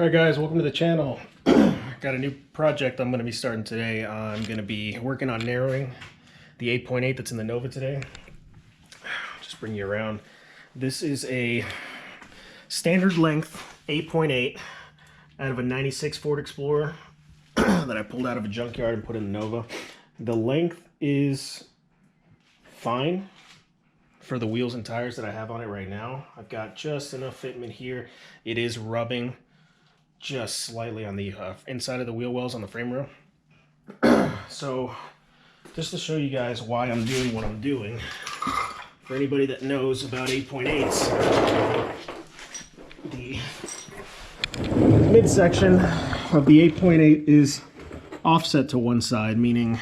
All right guys, welcome to the channel. Got a new project I'm going to be starting today. I'm going to be working on narrowing the 8.8 that's in the Nova today. Just bring you around. This is a standard length 8.8 out of a 96 Ford Explorer that I pulled out of a junkyard and put in the Nova. The length is fine for the wheels and tires that I have on it right now. I've got just enough fitment here. It is rubbing just slightly on the inside of the wheel wells on the frame rail. So just to show you guys why I'm doing what I'm doing, for anybody that knows about 8.8s, the midsection of the 8.8 is offset to one side, meaning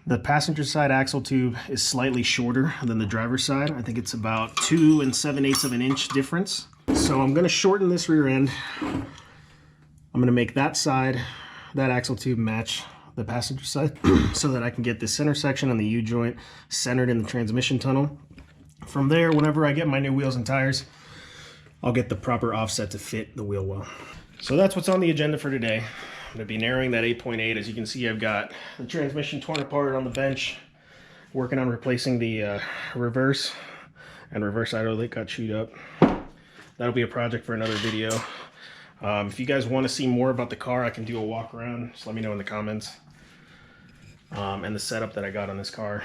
the passenger side axle tube is slightly shorter than the driver's side. I think it's about 2 7/8 of an inch difference. So I'm going to shorten this rear end. I'm going to make that side, that axle tube, match the passenger side so that I can get the center section on the U-joint centered in the transmission tunnel. From there, whenever I get my new wheels and tires, I'll get the proper offset to fit the wheel well. So that's what's on the agenda for today. I'm going to be narrowing that 8.8. As you can see, I've got the transmission torn apart on the bench, working on replacing the reverse and reverse idler that got chewed up. That'll be a project for another video. If you guys want to see more about the car, I can do a walk around. Just let me know in the comments. And the setup that I got on this car.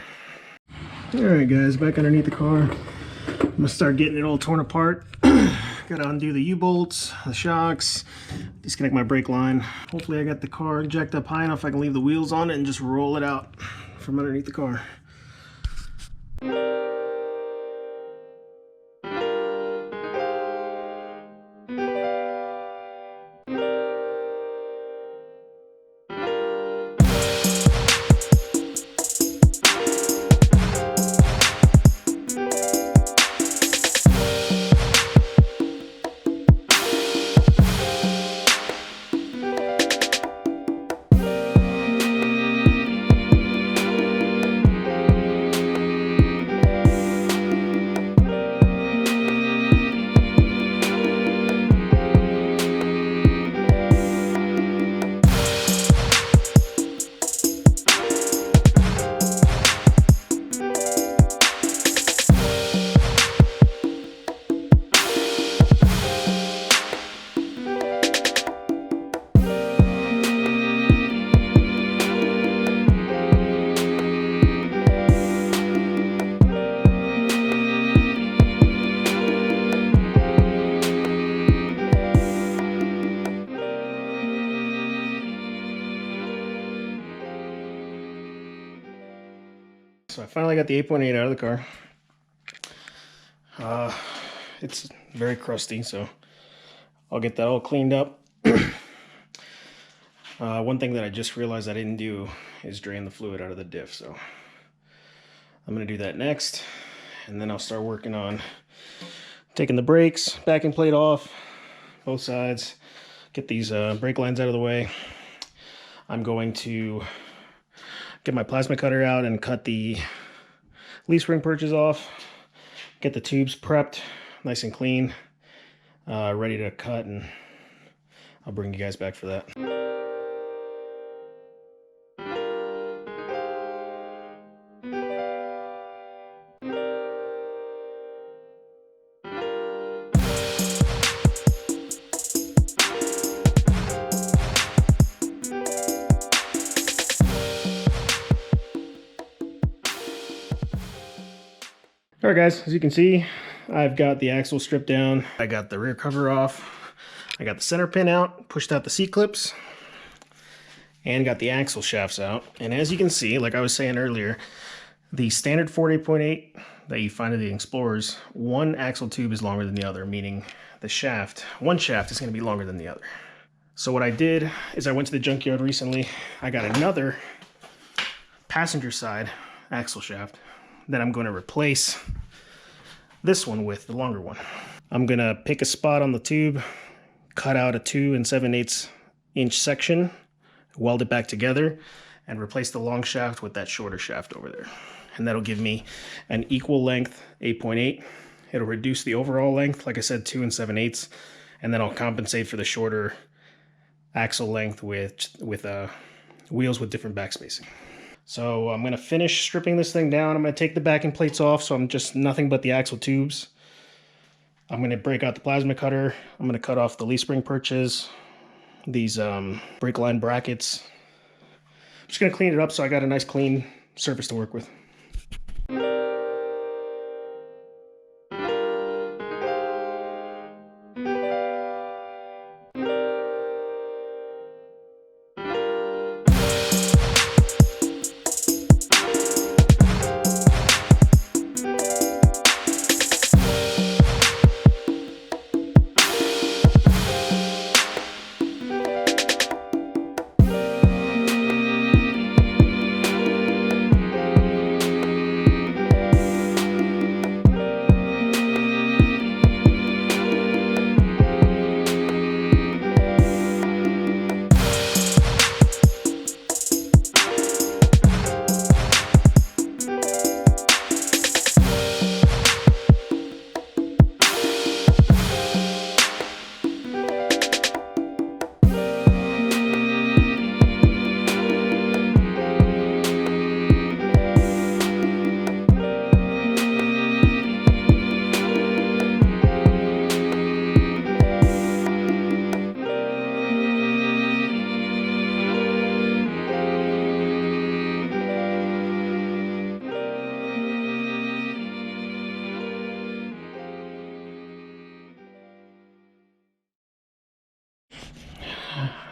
Alright guys, back underneath the car. I'm going to start getting it all torn apart. Got to undo the U-bolts, the shocks, disconnect my brake line. Hopefully I got the car jacked up high enough I can leave the wheels on it and just roll it out from underneath the car. So I finally got the 8.8 out of the car. It's very crusty, so I'll get that all cleaned up. One thing that I just realized I didn't do is drain the fluid out of the diff, so I'm going to do that next, and then I'll start working on taking the brakes, backing plate off, both sides, get these brake lines out of the way. I'm going to get my plasma cutter out and cut the leaf spring perches off, get the tubes prepped nice and clean, ready to cut, and I'll bring you guys back for that. Alright guys, as you can see, I've got the axle stripped down, I got the rear cover off, I got the center pin out, pushed out the seat clips, and got the axle shafts out. And as you can see, like I was saying earlier, the standard Ford 8.8 that you find in the Explorers, one axle tube is longer than the other, meaning the shaft, one shaft is going to be longer than the other. So what I did is I went to the junkyard recently, I got another passenger side axle shaft that I'm going to replace this one with, the longer one. I'm going to pick a spot on the tube, cut out a 2 7/8 inch section, weld it back together, and replace the long shaft with that shorter shaft over there. And that'll give me an equal length 8.8. It'll reduce the overall length, like I said, 2 7/8, and then I'll compensate for the shorter axle length with wheels with different back spacing. So I'm going to finish stripping this thing down. I'm going to take the backing plates off, so I'm just nothing but the axle tubes. I'm going to break out the plasma cutter. I'm going to cut off the leaf spring perches, these brake line brackets. I'm just going to clean it up so I got a nice clean surface to work with.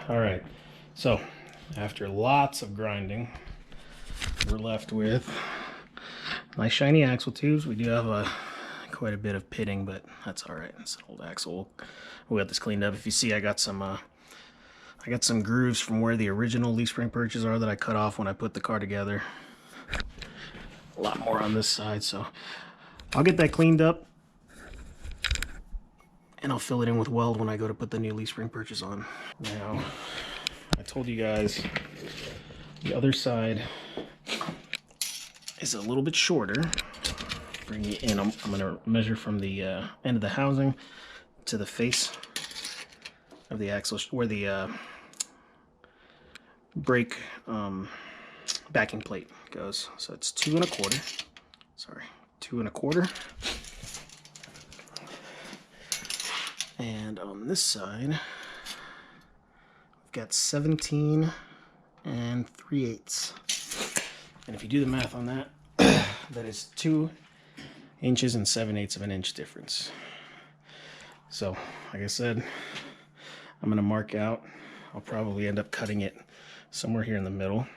All right, so after lots of grinding, we're left with nice shiny axle tubes. We do have quite a bit of pitting, but that's all right. It's an old axle. We got this cleaned up. If you see, I got some grooves from where the original leaf spring perches are that I cut off when I put the car together. A lot more on this side, so I'll get that cleaned up, and I'll fill it in with weld when I go to put the new leaf spring perches on. Now, I told you guys the other side is a little bit shorter. Bring it in. I'm going to measure from the end of the housing to the face of the axle, where the brake backing plate goes. So it's 2 1/4. Sorry, 2 1/4. And on this side, we've got 17 3/8. And if you do the math on that, that is 2 inches and 7/8 of an inch difference. So, like I said, I'm gonna mark out. I'll probably end up cutting it somewhere here in the middle.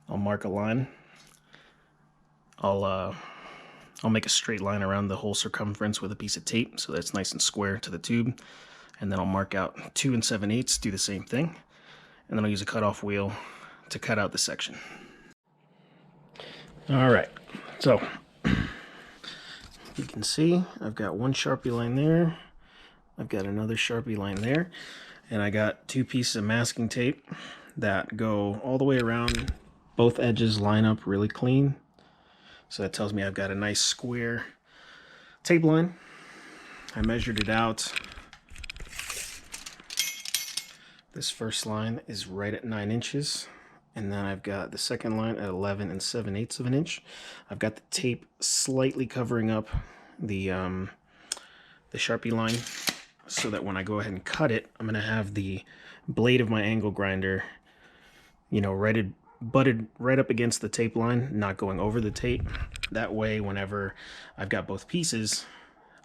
I'll mark a line. I'll make a straight line around the whole circumference with a piece of tape so that it's nice and square to the tube. And then I'll mark out 2 7/8, do the same thing. And then I'll use a cutoff wheel to cut out the section. All right, so you can see I've got one Sharpie line there. I've got another Sharpie line there. And I got 2 pieces of masking tape that go all the way around. Both edges line up really clean. So that tells me I've got a nice square tape line. I measured it out. This first line is right at 9 inches. And then I've got the second line at 11 7/8 of an inch. I've got the tape slightly covering up the Sharpie line so that when I go ahead and cut it, I'm gonna have the blade of my angle grinder, you know, butted right up against the tape line, not going over the tape. That way, whenever I've got both pieces,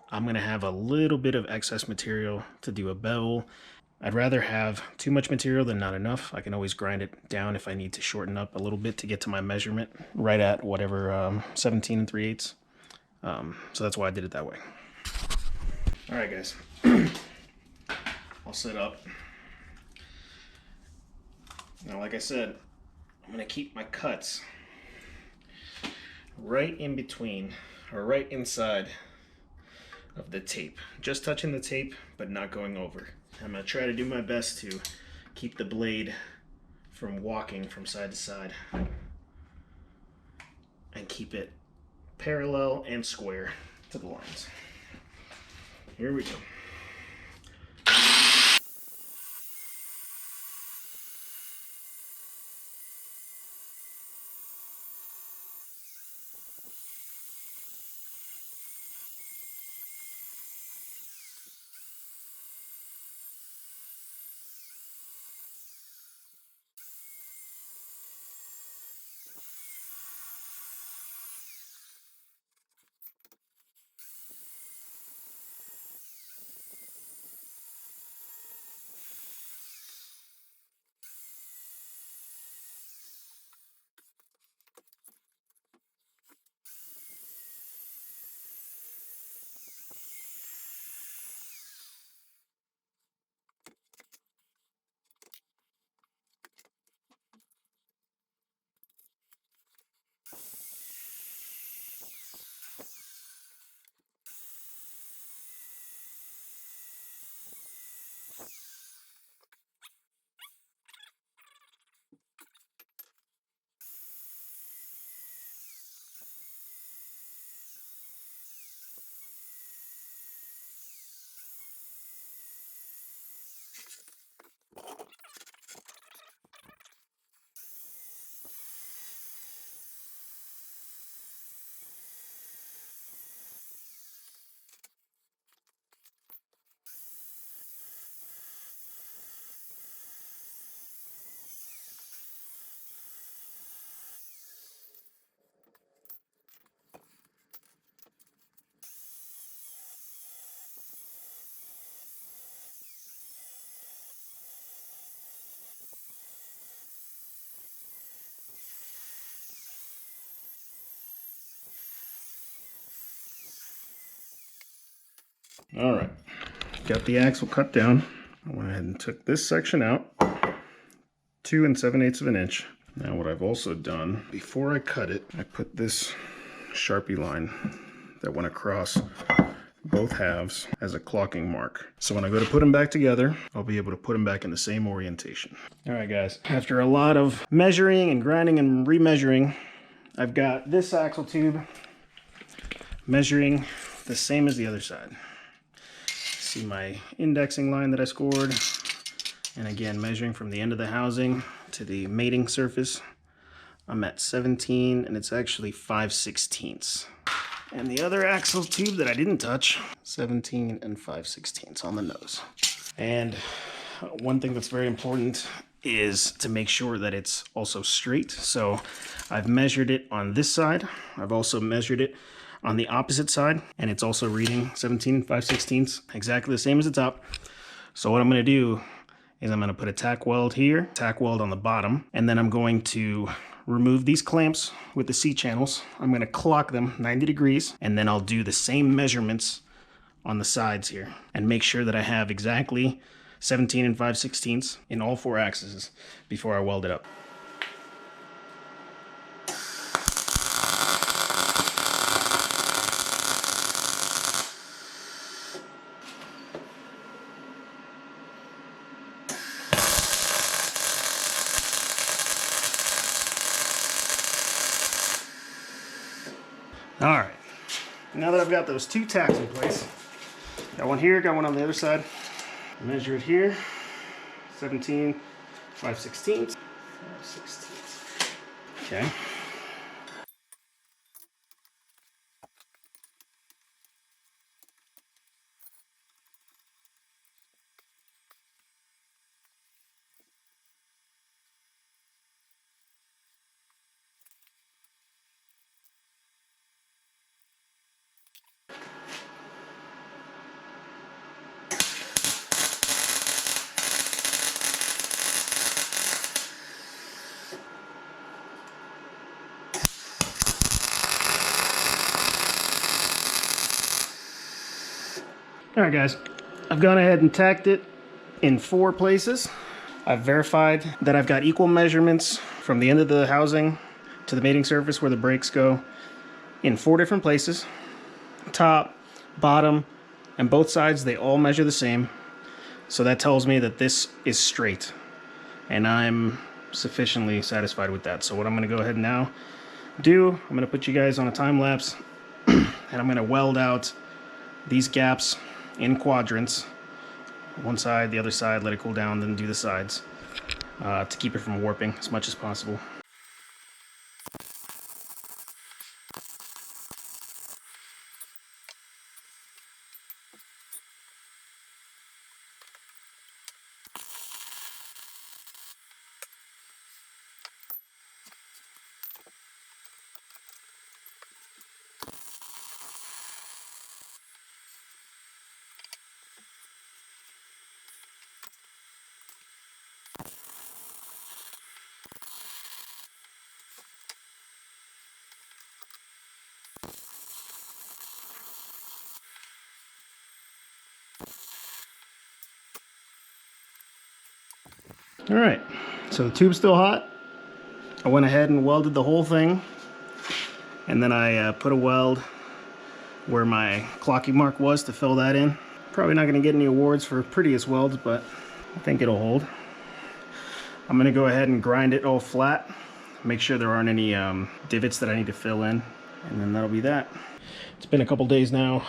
I'm gonna have a little bit of excess material to do a bevel. I'd rather have too much material than not enough. I can always grind it down if I need to shorten up a little bit to get to my measurement right at whatever 17 3/8. So that's why I did it that way. All right, guys. I'll set up. Now, like I said, I'm gonna keep my cuts right in between, or right inside of the tape. Just touching the tape, but not going over. I'm gonna try to do my best to keep the blade from walking from side to side and keep it parallel and square to the lines. Here we go. All right, got the axle cut down. I went ahead and took this section out, 2 7/8 of an inch. Now what I've also done, before I cut it, I put this Sharpie line that went across both halves as a clocking mark. So when I go to put them back together, I'll be able to put them back in the same orientation. All right, guys, after a lot of measuring and grinding and remeasuring, I've got this axle tube measuring the same as the other side. See my indexing line that I scored, and again, measuring from the end of the housing to the mating surface, I'm at 17, and it's actually 5/16. And the other axle tube that I didn't touch, 17 and 5/16 on the nose. And one thing that's very important is to make sure that it's also straight. So I've measured it on this side. I've also measured it on the opposite side, and it's also reading 17 and 5/16, exactly the same as the top. So what I'm gonna do is I'm gonna put a tack weld here, tack weld on the bottom, and then I'm going to remove these clamps with the C-channels. I'm gonna clock them 90 degrees, and then I'll do the same measurements on the sides here and make sure that I have exactly 17 and 5/16 in all 4 axes before I weld it up. All right, now that I've got those 2 tacks in place, got one here, got one on the other side. Measure it here, 17, 5/16. Okay. All right, guys, I've gone ahead and tacked it in 4 places. I've verified that I've got equal measurements from the end of the housing to the mating surface where the brakes go in 4 different places. Top, bottom, and both sides, they all measure the same. So that tells me that this is straight, and I'm sufficiently satisfied with that. So what I'm gonna go ahead and now do, I'm gonna put you guys on a time lapse and I'm gonna weld out these gaps in quadrants, one side, the other side, let it cool down, then do the sides to keep it from warping as much as possible. All right, so the tube's still hot. I went ahead and welded the whole thing, and then I put a weld where my clocking mark was to fill that in. Probably not gonna get any awards for prettiest welds, but I think it'll hold. I'm gonna go ahead and grind it all flat, make sure there aren't any divots that I need to fill in, and then that'll be that. It's been a couple days now.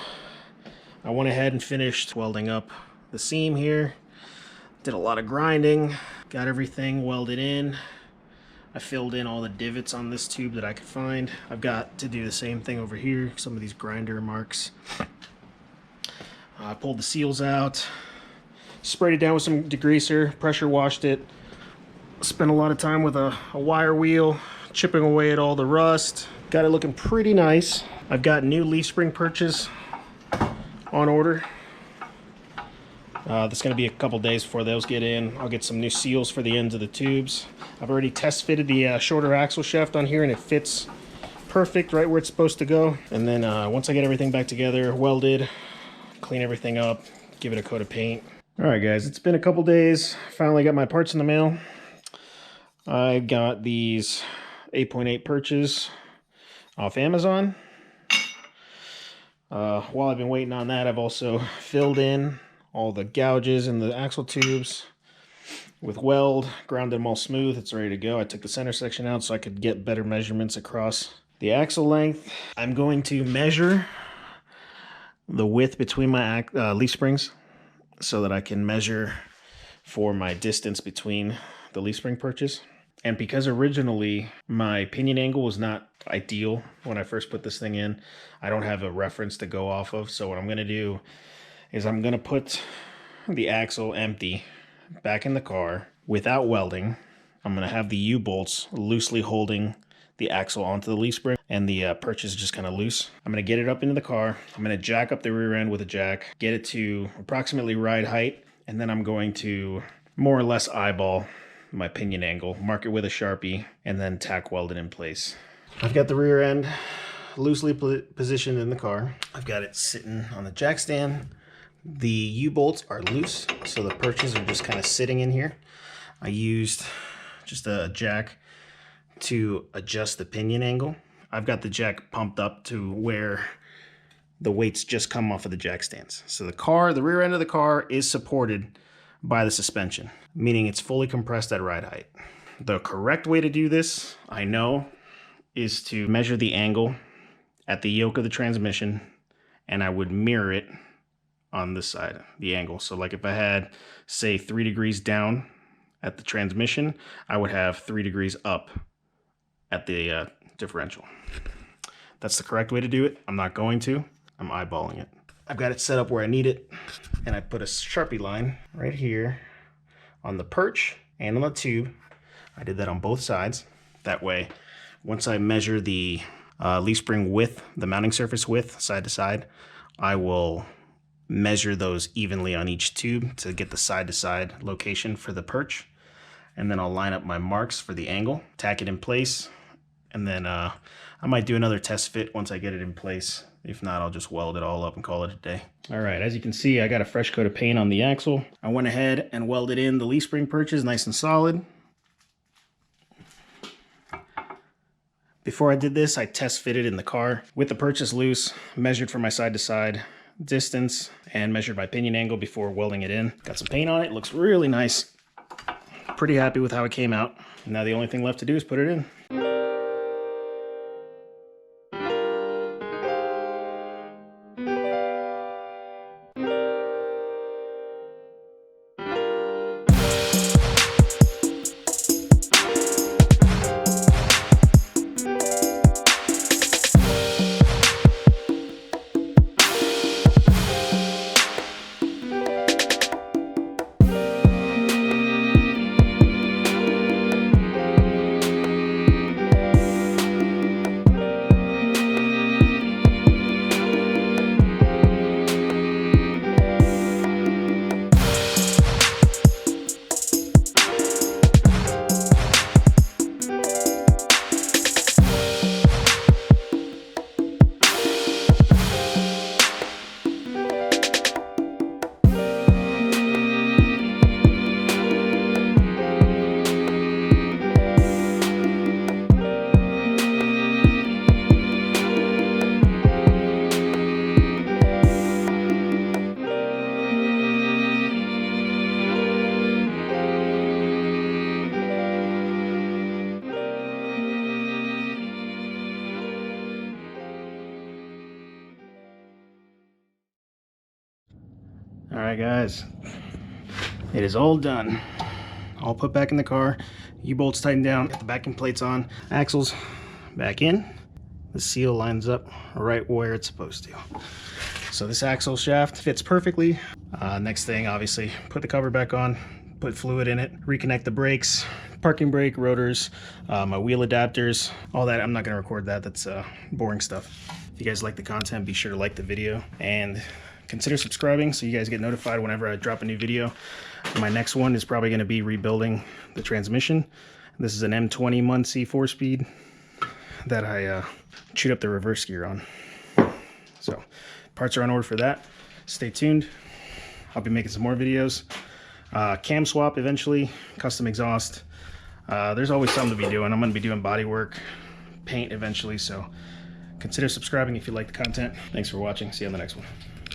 I went ahead and finished welding up the seam here. Did a lot of grinding, got everything welded in. I filled in all the divots on this tube that I could find. I've got to do the same thing over here, some of these grinder marks. I pulled the seals out, sprayed it down with some degreaser, pressure washed it. Spent a lot of time with a wire wheel, chipping away at all the rust. Got it looking pretty nice. I've got new leaf spring perches on order. That's going to be a couple days before those get in. I'll get some new seals for the ends of the tubes. I've already test fitted the shorter axle shaft on here, and it fits perfect right where it's supposed to go. And then once I get everything back together, welded, clean everything up, give it a coat of paint. All right, guys, it's been a couple days. Finally got my parts in the mail. I got these 8.8 perches off Amazon. While I've been waiting on that, I've also filled in all the gouges in the axle tubes with weld, ground them all smooth. It's ready to go. I took the center section out so I could get better measurements across the axle length. I'm going to measure the width between my leaf springs so that I can measure for my distance between the leaf spring perches. And because originally my pinion angle was not ideal when I first put this thing in, I don't have a reference to go off of. So what I'm going to do is I'm going to put the axle empty back in the car without welding. I'm going to have the U-bolts loosely holding the axle onto the leaf spring, and the perches just kind of loose. I'm going to get it up into the car. I'm going to jack up the rear end with a jack, get it to approximately ride height, and then I'm going to more or less eyeball my pinion angle, mark it with a Sharpie, and then tack weld it in place. I've got the rear end loosely positioned in the car. I've got it sitting on the jack stand. The U-bolts are loose, so the perches are just kind of sitting in here. I used just a jack to adjust the pinion angle. I've got the jack pumped up to where the weights just come off of the jack stands. So the rear end of the car is supported by the suspension, meaning it's fully compressed at ride height. The correct way to do this, I know, is to measure the angle at the yoke of the transmission, and I would mirror it on this side, the angle. So like if I had, say, 3 degrees down at the transmission, I would have 3 degrees up at the differential. That's the correct way to do it. I'm not going to. I'm eyeballing it. I've got it set up where I need it, and I put a Sharpie line right here on the perch and on the tube. I did that on both sides. That way, once I measure the leaf spring width, the mounting surface width, side to side, I will measure those evenly on each tube to get the side to side location for the perch. And then I'll line up my marks for the angle, tack it in place, and then I might do another test fit once I get it in place. If not, I'll just weld it all up and call it a day. All right, as you can see, I got a fresh coat of paint on the axle. I went ahead and welded in the leaf spring perches nice and solid. Before I did this, I test fitted in the car with the perches loose, measured for my side to side distance, and measured my pinion angle before welding it in. Got some paint on it, looks really nice. Pretty happy with how it came out. Now the only thing left to do is put it in. All right, guys, it is all done. All put back in the car. U-bolts tightened down, got the backing plates on, axles back in. The seal lines up right where it's supposed to. So this axle shaft fits perfectly. Next thing, obviously, put the cover back on, put fluid in it, reconnect the brakes, parking brake, rotors, my wheel adapters, all that. I'm not gonna record that, that's boring stuff. If you guys like the content, be sure to like the video and consider subscribing so you guys get notified whenever I drop a new video. My next one is probably gonna be rebuilding the transmission. This is an M20 Muncie 4-speed that I chewed up the reverse gear on. So parts are on order for that. stay tuned. I'll be making some more videos. Cam swap eventually, custom exhaust. There's always something to be doing. I'm going to be doing body work, paint eventually, so consider subscribing if you like the content. Thanks for watching. See you on the next one.